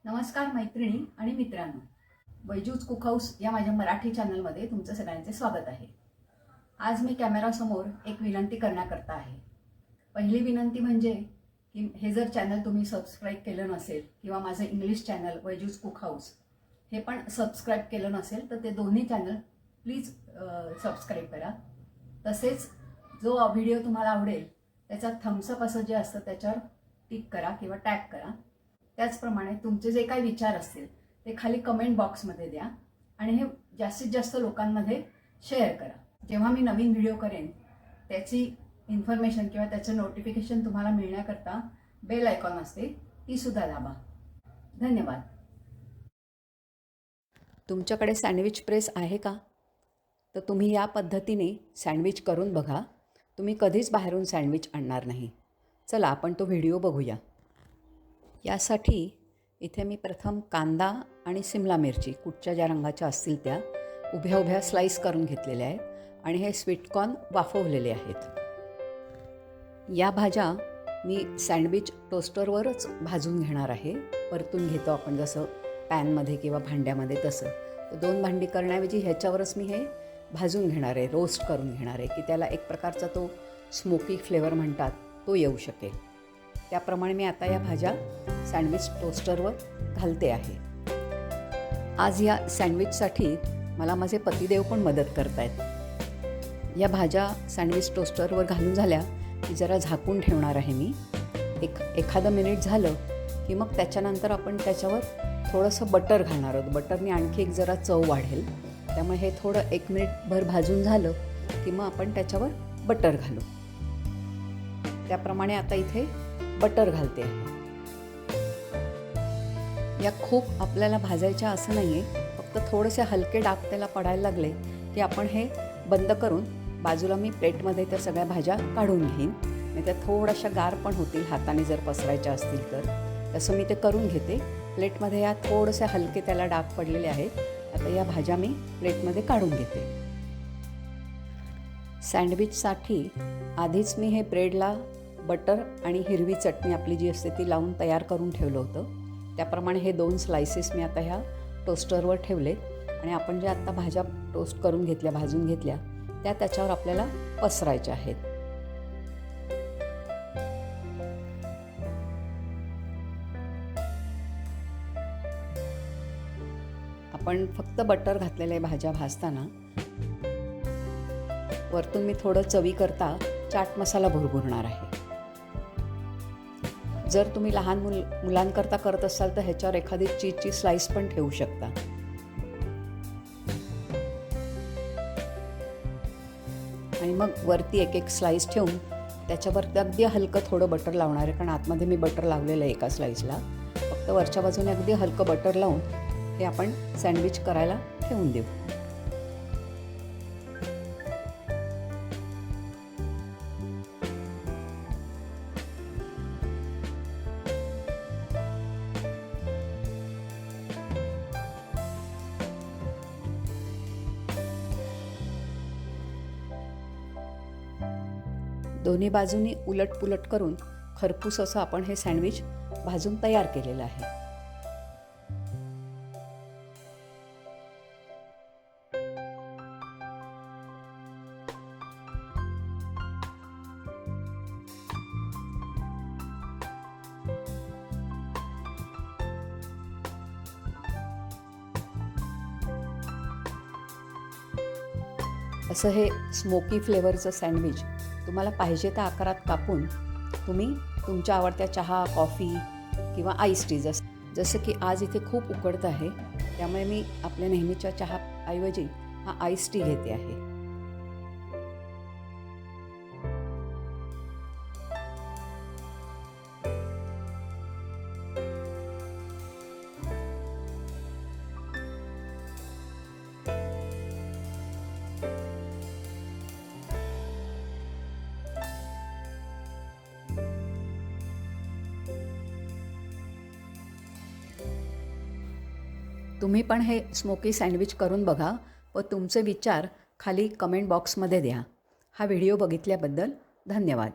नमस्कार मैत्रिणी आणि मित्रांनो, वैजूज कुक हाऊस या माझ्या मराठी चॅनलमध्ये तुमचं सगळ्यांचे स्वागत आहे. आज मी कॅमेरासमोर एक विनंती करण्याकरता आहे. पहिली विनंती म्हणजे की हे जर चॅनल तुम्ही सबस्क्राईब केलं नसेल किंवा माझं इंग्लिश चॅनल वैजूज कुक हाऊस हे पण सबस्क्राईब केलं नसेल तर ते दोन्ही चॅनल प्लीज सबस्क्राईब करा. तसेच जो व्हिडिओ तुम्हाला आवडेल त्याचा थम्सअप असं जे असतं त्याच्यावर टिक करा किंवा टॅग करा. त्याचप्रमाणे तुमचे जे काही विचार असतील ते खाली कमेंट बॉक्समध्ये द्या आणि हे जास्तीत जास्त लोकांमध्ये शेअर करा. जेव्हा मी नवीन व्हिडिओ करेन त्याची इन्फॉर्मेशन किंवा त्याचं नोटिफिकेशन तुम्हाला मिळण्याकरता बेल आयकॉन असते, ती सुद्धा दाबा. धन्यवाद. तुमच्याकडे सँडविच प्रेस आहे का? तर तुम्ही या पद्धतीने सँडविच करून बघा. तुम्ही कधीच बाहेरून सँडविच आणणार नाही. चला आपण तो व्हिडिओ बघूया. यासाठी इथे मी प्रथम कांदा आणि सिमला मिरची कुठच्या ज्या रंगाच्या असतील त्या उभ्या उभ्या स्लाईस करून घेतलेल्या आहेत आणि हे स्वीटकॉर्न वाफवलेले आहेत. या भाज्या मी सँडविच टोस्टरवरच भाजून घेणार आहे. परतून घेतो आपण जसं पॅनमध्ये किंवा भांड्यामध्ये तसं. तर 2 भांडी करण्याऐवजी ह्याच्यावरच मी हे भाजून घेणार आहे, रोस्ट करून घेणार आहे की त्याला एक प्रकारचा तो स्मोकी फ्लेवर म्हणतात तो येऊ शकेल. त्याप्रमाणे मी आता या भाज्या सँडविच टोस्टरवर घालते आहे. आज या सँडविचसाठी मला माझे पतिदेव पण मदत करत आहेत. या भाज्या सँडविच टोस्टरवर घालून झाल्या की जरा झाकून ठेवणार आहे मी. एखादं मिनिट झालं की मग त्याच्यानंतर आपण त्याच्यावर थोडंसं बटर घालणार आहोत. बटरने आणखी एक जरा चव वाढेल. त्यामुळे हे थोडं 1 मिनिटभर भाजून झालं की मग आपण त्याच्यावर बटर घालू. त्याप्रमाणे आता इथे बटर घालते आहे. या खूप आपल्याला भाजायच्या असं नाही आहे, फक्त थोडेसे हलके डाग त्याला पडायला लागले की आपण हे बंद करून बाजूला मी प्लेटमध्ये त्या सगळ्या भाज्या काढून घेईन. नाही त्या थोड्याशा गार पण होतील हाताने जर पसरायच्या असतील तर. तसं मी ते करून घेते. प्लेटमध्ये या थोडेसे हलके त्याला डाग पडलेले आहेत. आता या भाज्या मी प्लेटमध्ये काढून घेते. सँडविचसाठी आधीच मी हे ब्रेडला बटर आणि हिरवी चटणी आपली जी असते ती लावून तयार करून ठेवलं होतं. त्याप्रमाणे हे 2 स्लायसेस मी आता ह्या टोस्टरवर ठेवले आणि आपण ज्या आत्ता भाज्या टोस्ट करून घेतल्या, भाजून घेतल्या त्या त्याच्यावर आपल्याला पसरायच्या आहेत. आपण फक्त बटर घातलेल्या भाज्या भाजताना वरतून मी थोडं चवीकरता चाट मसाला भुरभुरणार आहे. जर तुम्ही लहान मुलांकरता करत असाल तर ह्याच्यावर एखादी चीजची स्लाईस पण ठेवू शकता. आणि मग वरती एक स्लाईस ठेवून त्याच्यावरती अगदी हलकं थोडं बटर लावणार आहे, कारण आतमध्ये मी बटर लावलेलं आहे एका स्लाईसला. फक्त वरच्या बाजूने अगदी हलकं बटर लावून हे आपण सँडविच करायला ठेवून देऊ. दोन्ही बाजूनी उलटपुलट करून खरपूस असं आपण हे सँडविच भाजून तयार केलेलं आहे. असं हे स्मोकी फ्लेवरचं सँडविच तुम्हाला पाहिजे त्या आकारात कापून तुम्ही तुमच्या आवडत्या चहा, कॉफी किंवा आईस टी जसं की आज इथे खूप उकडतं आहे त्यामुळे मी आपल्या नेहमीच्या चहाऐवजी हा आईस टी घेते आहे. तुम्ही पण हे स्मोकी सँडविच करून बघा व तुमचे विचार खाली कमेंट बॉक्समध्ये द्या. हा व्हिडिओ बघितल्याबद्दल धन्यवाद.